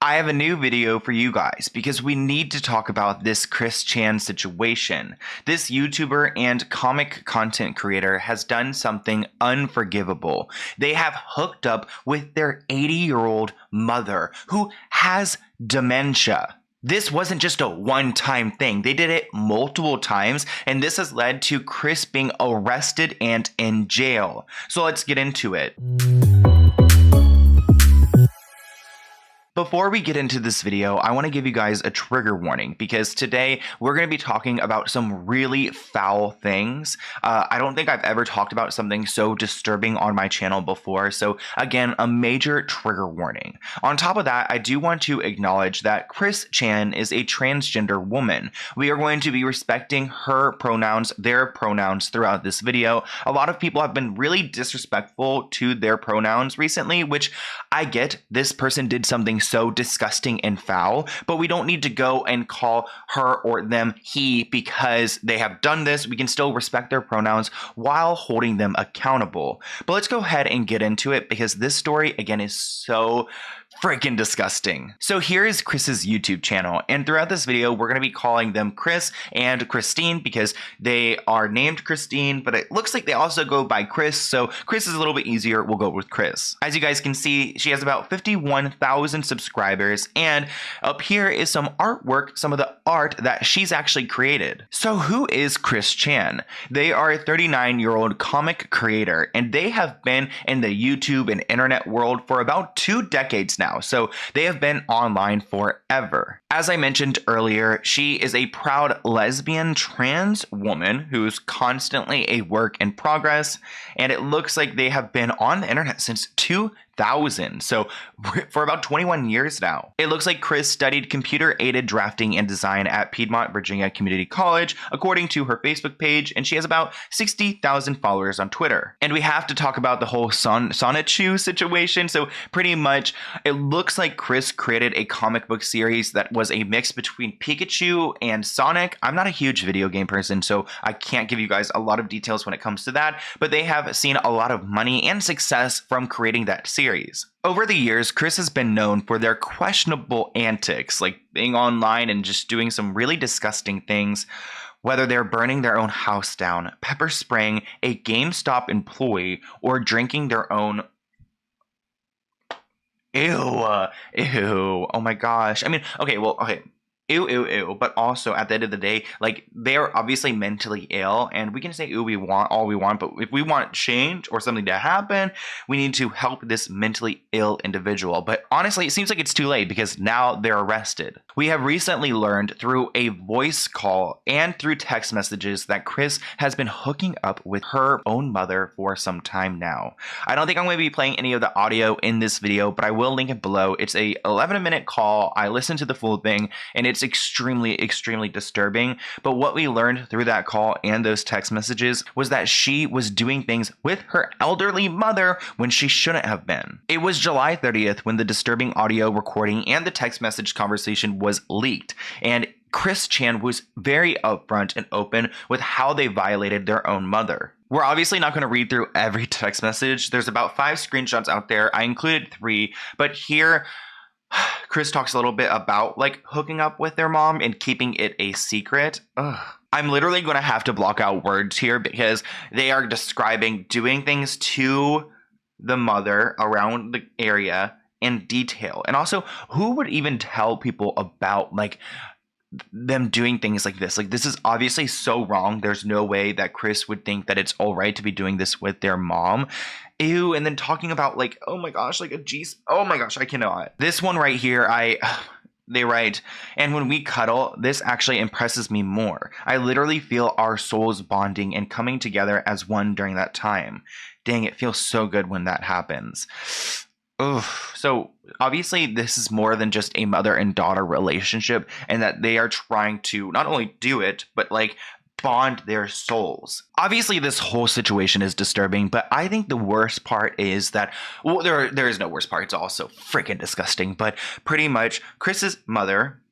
I have a new video for you guys because we need to talk about this Chris Chan situation. This YouTuber and comic content creator has done something unforgivable. They have hooked up with their 80-year-old mother who has dementia. This wasn't just a one-time thing. They did it multiple times, and this has led to Chris being arrested and in jail. So let's get into it. Before we get into this video, I want to give you guys a trigger warning because today we're going to be talking about some really foul things. I don't think I've ever talked about something so disturbing on my channel before. So again, a major trigger warning. On top of that, I do want to acknowledge that Chris Chan is a transgender woman. We are going to be respecting her pronouns, their pronouns throughout this video. A lot of people have been really disrespectful to their pronouns recently, which I get. This person did something so disgusting and foul, but we don't need to go and call her or them he because they have done this. We can still respect their pronouns while holding them accountable. But let's go ahead and get into it because this story again is so freaking disgusting. So here is Chris's YouTube channel, and throughout this video we're going to be calling them Chris and Christine because they are named Christine, but it looks like they also go by Chris, so Chris is a little bit easier. We'll go with Chris. As you guys can see, she has about 51,000 subscribers, and up here is some artwork, some of the art that she's actually created. So who is Chris Chan? They are a 39-year-old comic creator, and they have been in the YouTube and internet world for about 2 decades now. So they have been online forever. As I mentioned earlier, she is a proud lesbian trans woman who's constantly a work in progress, and it looks like they have been on the internet since 2000, so for about 21 years now. It looks like Chris studied computer-aided drafting and design at Piedmont, Virginia Community College, according to her Facebook page, and she has about 60,000 followers on Twitter. And we have to talk about the whole Sonichu situation. So pretty much, it looks like Chris created a comic book series that was a mix between Pikachu and Sonic. I'm not a huge video game person, so I can't give you guys a lot of details when it comes to that, but they have seen a lot of money and success from creating that series. Over the years, Chris has been known for their questionable antics, like being online and just doing some really disgusting things, whether they're burning their own house down, pepper spraying a GameStop employee, or drinking their own... Ew, oh my gosh. I mean, okay. Ew. But also, at the end of the day, like, they are obviously mentally ill, and we can say ew all we want, but if we want change or something to happen, we need to help this mentally ill individual. But honestly, it seems like it's too late because now they're arrested. We have recently learned through a voice call and through text messages that Chris has been hooking up with her own mother for some time now. I don't think I'm going to be playing any of the audio in this video, but I will link it below. It's a 11-minute call. I listened to the full thing, and it's extremely disturbing. But what we learned through that call and those text messages was that she was doing things with her elderly mother when she shouldn't have been. It was July 30th when the disturbing audio recording and the text message conversation was leaked, and Chris Chan was very upfront and open with how they violated their own mother. We're obviously not going to read through every text message. There's about 5 screenshots out there. I included 3, but here Chris talks a little bit about like hooking up with their mom and keeping it a secret. Ugh. I'm literally going to have to block out words here because they are describing doing things to the mother around the area in detail. And also, who would even tell people about like them doing things like this? Like, this is obviously so wrong. There's no way that Chris would think that it's all right to be doing this with their mom. Ew. And then talking about like, oh my gosh, like oh my gosh, I cannot. This one right here, they write, and when we cuddle, this actually impresses me more. I literally feel our souls bonding and coming together as one during that time. Dang, it feels so good when that happens. Ugh. So obviously this is more than just a mother and daughter relationship, and that they are trying to not only do it, but like bond their souls. Obviously this whole situation is disturbing, but I think the worst part is that, well, there is no worst part. It's also freaking disgusting, but pretty much Chris's mother,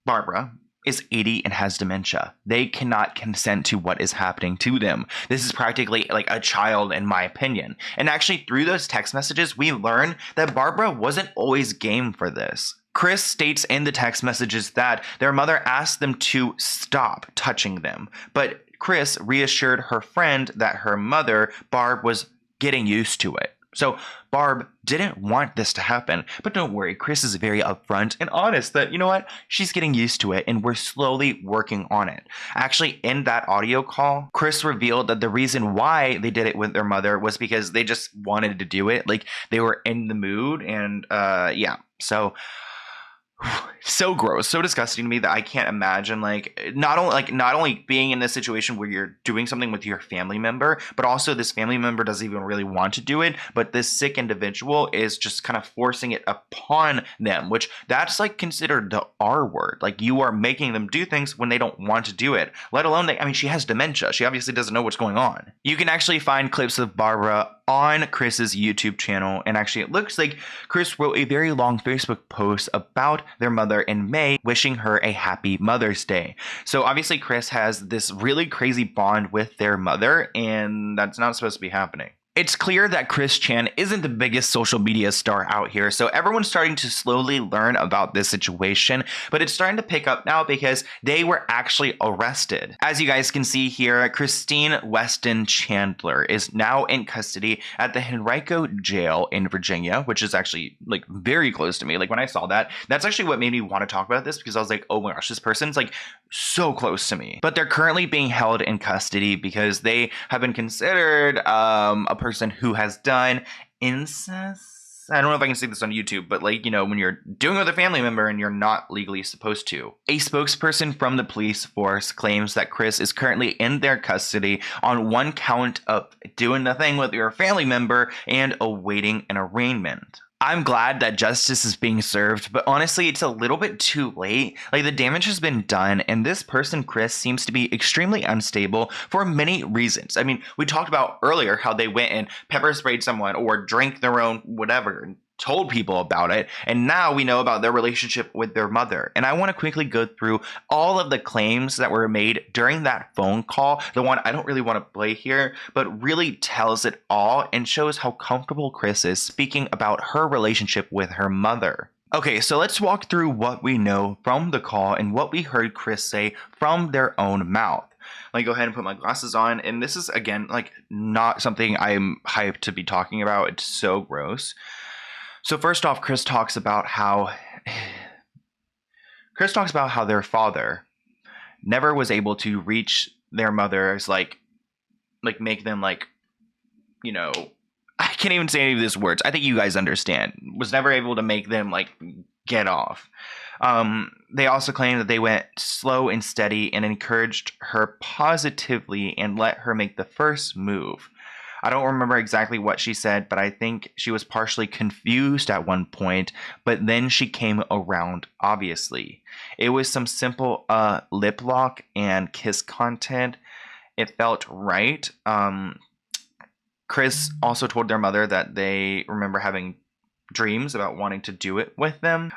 Barbara, is 80 and has dementia. They cannot consent to what is happening to them. This is practically like a child, in my opinion. And actually, through those text messages, we learn that Barbara wasn't always game for this. Chris states in the text messages that their mother asked them to stop touching them, but Chris reassured her friend that her mother, Barb, was getting used to it. So Barb didn't want this to happen, but don't worry, Chris is very upfront and honest that, you know what, she's getting used to it and we're slowly working on it. Actually, in that audio call, Chris revealed that the reason why they did it with their mother was because they just wanted to do it. Like, they were in the mood, and yeah. So gross, so disgusting to me that I can't imagine not only being in this situation where you're doing something with your family member, but also this family member doesn't even really want to do it, but this sick individual is just kind of forcing it upon them, which that's like considered the R word. Like, you are making them do things when they don't want to do it, let alone she has dementia. She obviously doesn't know what's going on. You can actually find clips of Barbara on Chris's YouTube channel, and actually it looks like Chris wrote a very long Facebook post about their mother in May, wishing her a happy Mother's Day. So obviously Chris has this really crazy bond with their mother, and that's not supposed to be happening. It's clear that Chris Chan isn't the biggest social media star out here, so everyone's starting to slowly learn about this situation, but it's starting to pick up now because they were actually arrested. As you guys can see here, Christine Weston Chandler is now in custody at the Henrico Jail in Virginia, which is actually very close to me. Like, when I saw that, that's actually what made me want to talk about this, because I was like, oh my gosh, this person's so close to me. But they're currently being held in custody because they have been considered a person who has done incest. I don't know if I can say this on YouTube, but when you're doing it with a family member and you're not legally supposed to. A spokesperson from the police force claims that Chris is currently in their custody on one count of doing the thing with your family member and awaiting an arraignment. I'm glad that justice is being served, but honestly, it's a little bit too late. The damage has been done, and this person, Chris, seems to be extremely unstable for many reasons. We talked about earlier how they went and pepper sprayed someone or drank their own whatever and told people about it, and now we know about their relationship with their mother. And I want to quickly go through all of the claims that were made during that phone call, the one I don't really want to play here, but really tells it all and shows how comfortable Chris is speaking about her relationship with her mother. Okay, so let's walk through what we know from the call and what we heard Chris say from their own mouth. Let me go ahead and put my glasses on, and this is, again, not something I'm hyped to be talking about. It's so gross. So first off, Chris talks about how their father never was able to reach their mother's make them I can't even say any of these words. I think you guys understand. Was never able to make them get off. They also claim that they went slow and steady and encouraged her positively and let her make the first move. I don't remember exactly what she said, but I think she was partially confused at one point, but then she came around, obviously. It was some simple lip lock and kiss content. It felt right. Chris also told their mother that they remember having dreams about wanting to do it with them.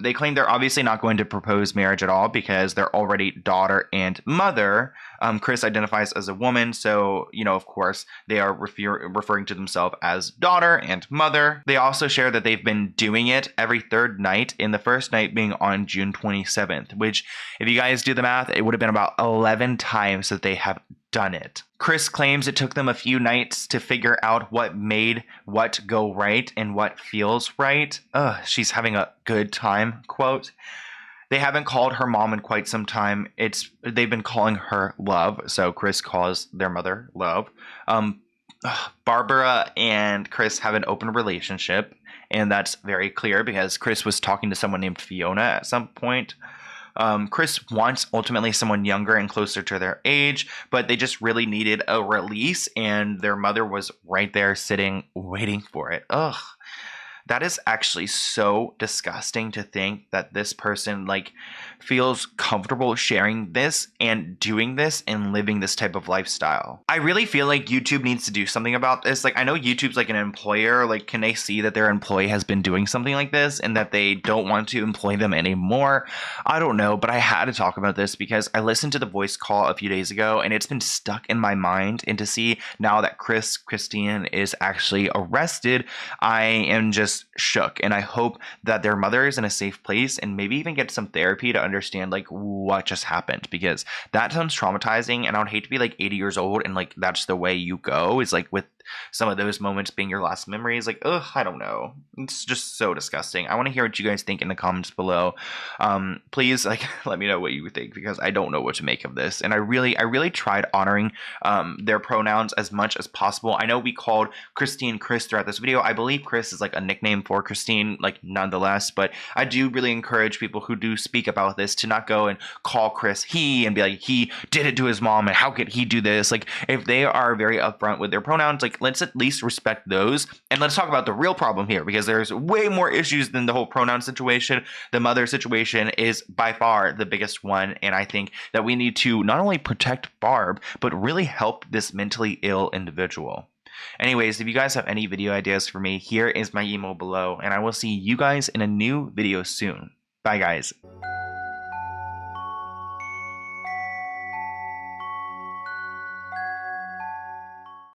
They claim they're obviously not going to propose marriage at all because they're already daughter and mother. Chris identifies as a woman, so, of course, they are referring to themselves as daughter and mother. They also share that they've been doing it every third night, and the first night being on June 27th, which, if you guys do the math, it would have been about 11 times that they have done it. Chris claims it took them a few nights to figure out what made what go right and what feels right. She's having a good time, quote. They haven't called her mom in quite some time. They've been calling her Love, so Chris calls their mother Love. Barbara and Chris have an open relationship, and that's very clear because Chris was talking to someone named Fiona at some point. Chris wants ultimately someone younger and closer to their age, but they just really needed a release, and their mother was right there sitting, waiting for it. Ugh. That is actually so disgusting to think that this person feels comfortable sharing this and doing this and living this type of lifestyle. I really feel like YouTube needs to do something about this. I know YouTube's an employer. Can they see that their employee has been doing something like this and that they don't want to employ them anymore? I don't know, but I had to talk about this because I listened to the voice call a few days ago and it's been stuck in my mind. And to see now that Christine is actually arrested, I am just just shook, and I hope that their mother is in a safe place and maybe even get some therapy to understand like what just happened, because that sounds traumatizing, and I would hate to be like 80 years old and like that's the way you go, is like with some of those moments being your last memories. Like, ugh, I don't know. It's just so disgusting. I want to hear what you guys think in the comments below. Please, like, let me know what you think, because I don't know what to make of this. And I really tried honoring their pronouns as much as possible. I know we called Christine Chris throughout this video. I believe Chris is like a nickname for Christine, like nonetheless. But I do really encourage people who do speak about this to not go and call Chris he and be like, he did it to his mom and how could he do this? Like, if they are very upfront with their pronouns, like, let's at least respect those, and let's talk about the real problem here, because there's way more issues than the whole pronoun situation. The mother situation is by far the biggest one, and I think that we need to not only protect Barb, but really help this mentally ill individual. Anyways, if you guys have any video ideas for me, here is my email below, and I will see you guys in a new video soon. Bye, guys.